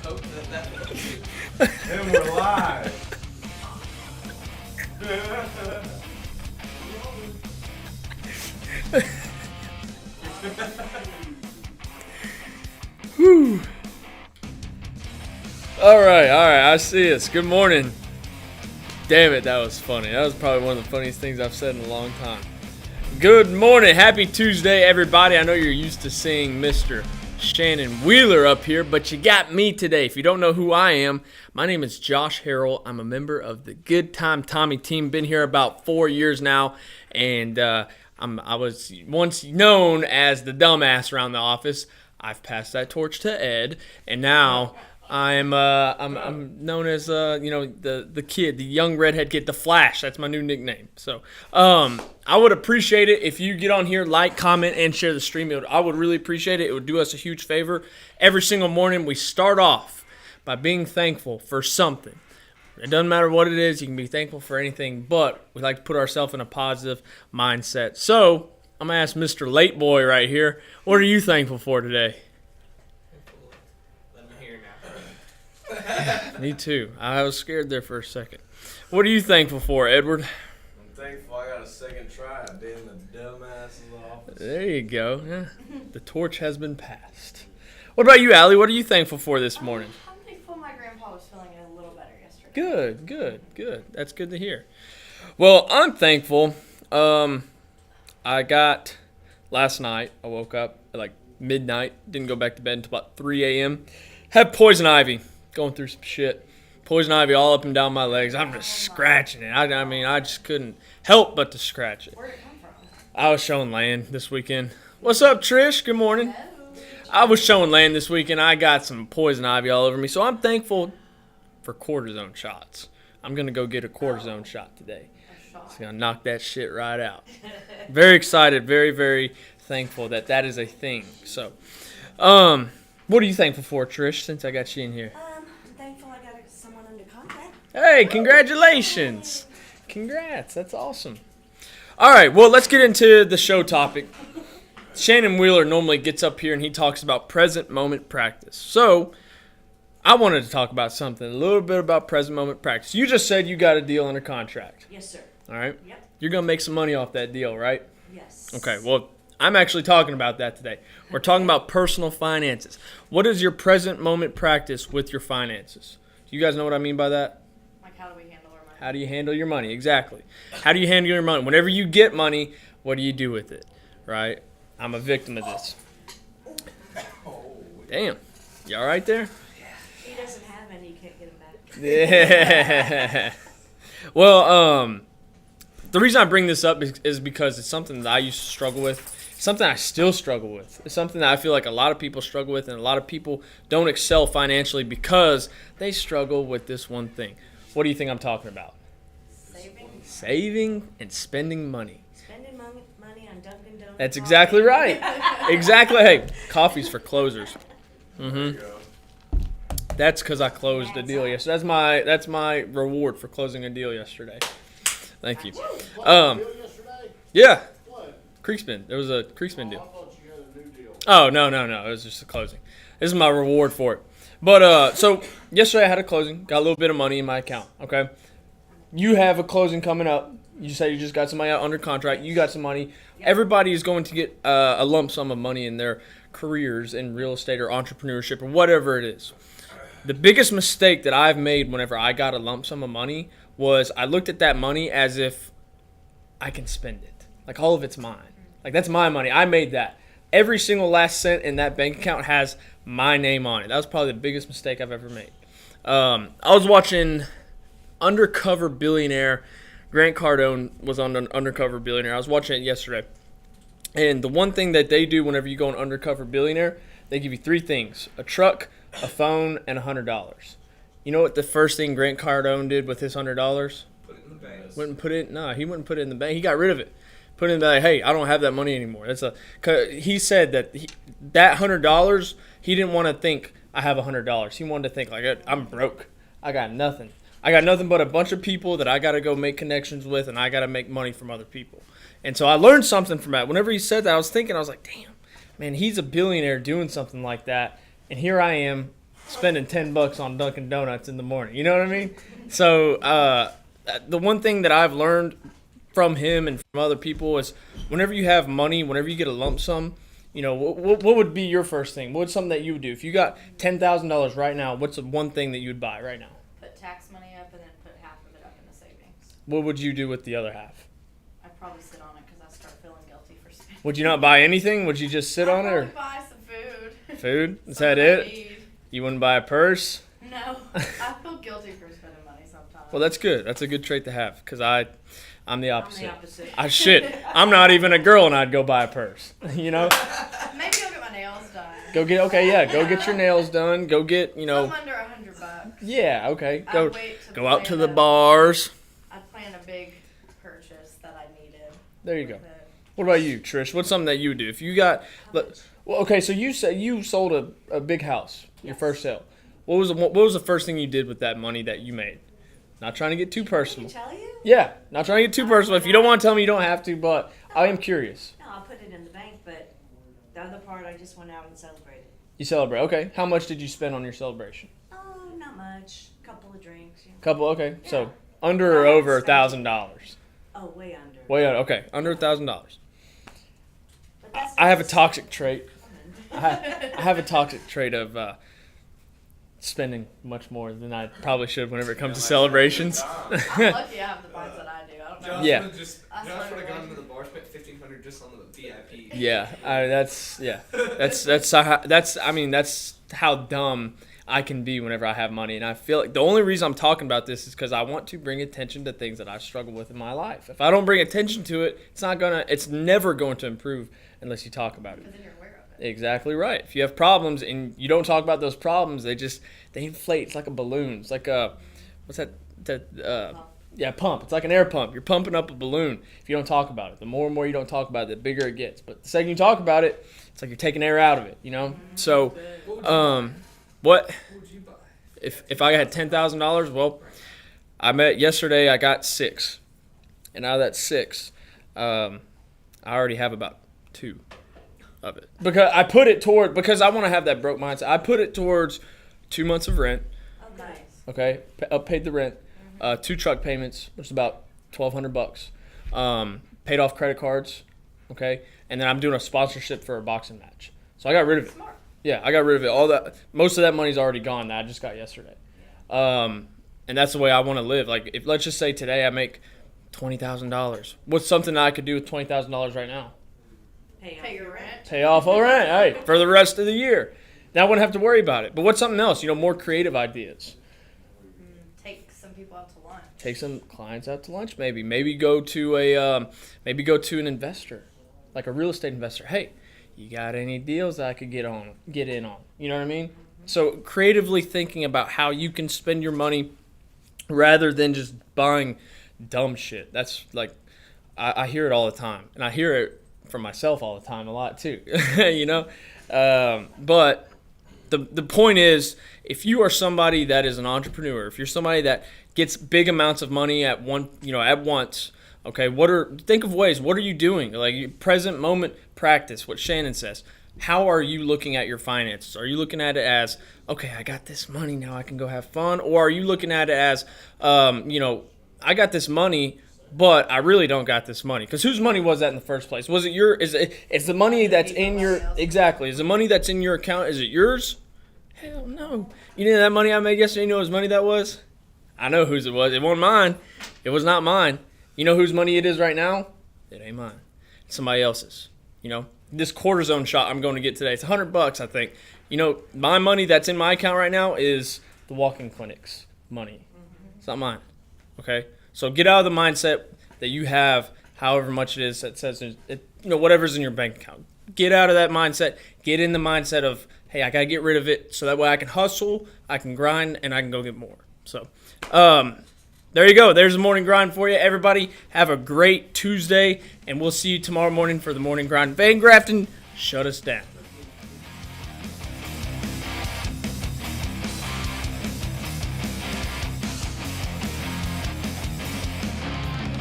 And we're live. Whew. All right, I see us. Good morning. Damn it, that was funny. That was probably one of the funniest things I've said in a long time. Good morning. Happy Tuesday, everybody. I know you're used to seeing Mr. Shannon Wheeler up here, but you got me today. If you don't know who I am, my name is Josh Harrell. I'm a member of the GoodTimeTommy team. Been here about 4 years now, and I was once known as the dumbass around the office. I've passed that torch to Ed, and now I'm known as the kid, the young redhead kid, the Flash. That's my new nickname. So I would appreciate it if you get on here, like, comment, and share the stream. I would really appreciate it. It would do us a huge favor. Every single morning we start off by being thankful for something. It doesn't matter what it is. You can be thankful for anything, but we like to put ourselves in a positive mindset. So I'm going to ask Mr. Late Boy right here, what are you thankful for today? Let me hear now. Me too. I was scared there for a second. What are you thankful for, Edward? I'm thankful I got a second try at being the dumbass in the office. There you go. Yeah. The torch has been passed. What about you, Allie? What are you thankful for this morning? I'm thankful my grandpa was feeling a little better yesterday. Good. That's good to hear. Well, I'm thankful. I got last night. I woke up at like midnight. Didn't go back to bed until about 3 a.m. Had poison ivy. Going through some shit. Poison ivy all up and down my legs. I'm just scratching it. I mean, I just couldn't help but to scratch it. Where'd it come from? I was showing land this weekend. What's up, Trish? Good morning. I was showing land this weekend. I got some poison ivy all over me. So I'm thankful for cortisone shots. I'm going to go get a cortisone shot today. It's going to knock that shit right out. Very excited. Very, very thankful that that is a thing. So, what are you thankful for, Trish, since I got you in here? I'm thankful I got someone under contract. Hey, congratulations. Congrats. That's awesome. All right, well, let's get into the show topic. Shannon Wheeler normally gets up here and he talks about present moment practice. So, I wanted to talk about something, a little bit about present moment practice. You just said you got a deal under contract. Yes, sir. All right? Yep. You're going to make some money off that deal, right? Yes. Okay, well, I'm actually talking about that today. We're talking about personal finances. What is your present moment practice with your finances? You guys know what I mean by that? Like, how do we handle our money? How do you handle your money? Exactly. How do you handle your money? Whenever you get money, what do you do with it? Right? I'm a victim of this. Damn. You all right there? He doesn't have any. You can't get him back. Yeah. Well, the reason I bring this up is because it's something that I used to struggle with. It's something I still struggle with. It's something that I feel like a lot of people struggle with, and a lot of people don't excel financially because they struggle with this one thing. What do you think I'm talking about? Saving and spending money. Spending money on Dunkin' Donuts. That's exactly right. Exactly. Hey, coffee's for closers. Mm-hmm. That's because I closed a deal yesterday. That's my reward for closing a deal yesterday. Thank you. Yeah. Creekspin. There was a Creekspin deal. I thought you had a new deal. Oh, no. It was just a closing. This is my reward for it. But, so, yesterday I had a closing. Got a little bit of money in my account, okay? You have a closing coming up. You say you just got somebody out under contract. You got some money. Everybody is going to get a lump sum of money in their careers in real estate or entrepreneurship or whatever it is. The biggest mistake that I've made whenever I got a lump sum of money was I looked at that money as if I can spend it. Like, all of it's mine. Like, that's my money. I made that. Every single last cent in that bank account has my name on it. That was probably the biggest mistake I've ever made. I was watching Undercover Billionaire. Grant Cardone was on Undercover Billionaire. I was watching it yesterday. And the one thing that they do whenever you go on Undercover Billionaire, they give you three things: a truck, a phone, and $100. You know what the first thing Grant Cardone did with his $100? Put it in the bank. He wouldn't put it in the bank. He got rid of it. Put it in the bank. Hey, I don't have that money anymore. He said that that $100, he didn't want to think I have $100. He wanted to think like I'm broke. I got nothing. I got nothing but a bunch of people that I got to go make connections with, and I got to make money from other people. And so I learned something from that. Whenever he said that, I was like, damn, man, he's a billionaire doing something like that. And here I am spending $10 on Dunkin' Donuts in the morning. You know what I mean? So the one thing that I've learned from him and from other people is whenever you have money, whenever you get a lump sum, you know, what would be your first thing? What's something that you would do? If you got $10,000 right now, what's the one thing that you would buy right now? Put tax money up and then put half of it up in the savings. What would you do with the other half? I'd probably sit on it because I start feeling guilty for spending. Would you not buy anything? Would you just sit on it? I'd Or probably buy some food. food? Is Something that I it? need. You wouldn't buy a purse? No, I feel guilty for spending money sometimes. Well, that's good. That's a good trait to have because I'm the I'm the opposite. opposite. I'm not even a girl and I'd go buy a purse. You know? Maybe I'll get my nails done. Go get your nails done. Go get, you know. Something under $100. Yeah, okay. I'd wait to Go out to plan the a- bars. I'd plan a big purchase that I needed. There you go. with it. What about you, Trish? What's something that you would do if you got? Well, okay, so you said you sold a big house, your Yes. first sale. What was the first thing you did with that money that you made? Not trying to get too Can personal. I tell you? Yeah, not trying to get too personal. If you don't want to tell me, you don't have to. But I am curious. No, I'll put it in the bank, but the other part I just went out and celebrated. You celebrate. Okay. How much did you spend on your celebration? Oh, not much. Couple of drinks. You know. Couple. Okay. So Yeah. under or I over spent- $1,000. Oh, way under. Way under. Okay. Under $1,000. But that's I have a just- toxic trait. I have a toxic trait of spending much more than I probably should whenever it comes to celebrations. I'm lucky I have the vibes that I do. I don't know. Josh Yeah. would just I Josh would have swear. gone to the bar, spent $1,500 just on the VIP. Yeah, that's how dumb I can be whenever I have money, and I feel like the only reason I'm talking about this is because I want to bring attention to things that I struggle with in my life. If I don't bring attention to it, it's never going to improve unless you talk about it. Because then you're aware of it. Exactly right. If you have problems and you don't talk about those problems, they inflate. It's like a balloon. It's like a what's that? Pump. It's like an air pump. You're pumping up a balloon if you don't talk about it. The more and more you don't talk about it, the bigger it gets. But the second you talk about it, it's like you're taking air out of it, you know? So, What would you buy? what What would you buy? if I had $10,000? Well, yesterday I got 6. And out of that 6, I already have about 2 of it. Because I want to have that broke mindset. I put it towards 2 months of rent. Oh, nice. Okay, paid the rent, 2 truck payments, which is about $1,200. Paid off credit cards, okay, and then I'm doing a sponsorship for a boxing match. So I got rid of it. Smart. Yeah, I got rid of it. All that, most of that money's already gone that I just got yesterday. And that's the way I want to live. Like, if let's just say today I make $20,000, what's something I could do with $20,000 right now? Pay your rent. Pay off all rent, hey, for the rest of the year. Now I wouldn't have to worry about it. But what's something else? More creative ideas. Take some people out to lunch. Take some clients out to lunch, maybe. Maybe go to an investor, like a real estate investor. Hey, you got any deals that I could get in on? You know what I mean? So creatively thinking about how you can spend your money rather than just buying dumb shit. That's like I hear it all the time, and I hear it from myself all the time a lot too. But the point is, if you are somebody that is an entrepreneur, if you're somebody that gets big amounts of money at once, okay, think of ways. What are you doing? Like present moment practice, what Shannon says. How are you looking at your finances? Are you looking at it as, okay, I got this money, now I can go have fun? Or are you looking at it as, I got this money, but I really don't got this money? Because whose money was that in the first place? Was it is the money that's in your, exactly, is the money that's in your account, is it yours? Hell no. You know that money I made yesterday, you know whose money that was? I know whose it was. It wasn't mine. It was not mine. You know whose money it is right now? It ain't mine. It's somebody else's. This cortisone shot I'm going to get today, it's $100, I think. My money that's in my account right now is the walk-in clinic's money. It's not mine. Okay? So get out of the mindset that you have however much it is that says, whatever's in your bank account. Get out of that mindset. Get in the mindset of, hey, I got to get rid of it so that way I can hustle, I can grind, and I can go get more. So, there you go. There's the morning grind for you. Everybody have a great Tuesday, and we'll see you tomorrow morning for the morning grind. Van Grafton, shut us down.